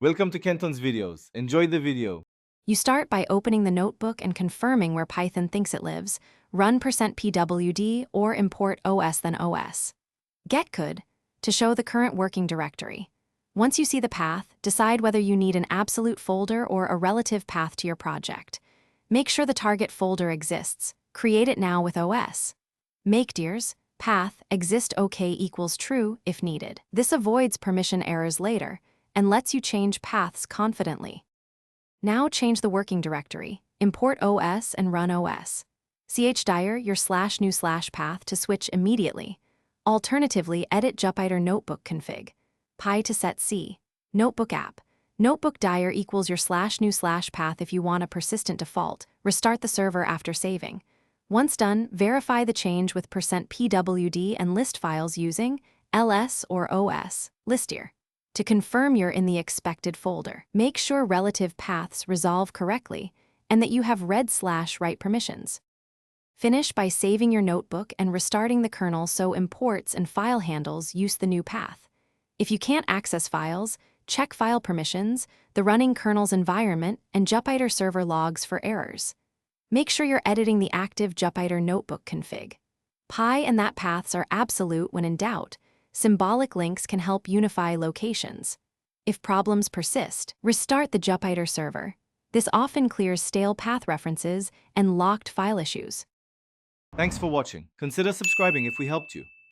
Welcome to Kenton's videos. Enjoy the video. You start by opening the notebook and confirming where Python thinks it lives. Run %pwd or import os then os. Get good to show the current working directory. Once you see the path, decide whether you need an absolute folder or a relative path to your project. Make sure the target folder exists. Create it now with os. Make dears path exist OK equals true if needed. This avoids permission errors later and lets you change paths confidently. Now change the working directory, import os and run os. Dir your /new/path to switch immediately. Alternatively, edit Jupyter Notebook config. Pi to set C. Notebook app. Notebook dir equals your /new/path if you want a persistent default. Restart the server after saving. Once done, verify the change with %pwd and list files using ls or os. Listier. To confirm you're in the expected folder, make sure relative paths resolve correctly and that you have red/write permissions. Finish by saving your notebook and restarting the kernel so imports and file handles use the new path. If you can't access files, check file permissions, the running kernel's environment, and Jupyter server logs for errors. Make sure you're editing the active Jupyter Notebook config. Pi and that paths are absolute when in doubt. Symbolic links can help unify locations. If problems persist, restart the Jupyter server. This often clears stale path references and locked file issues. Thanks for watching. Consider subscribing if we helped you.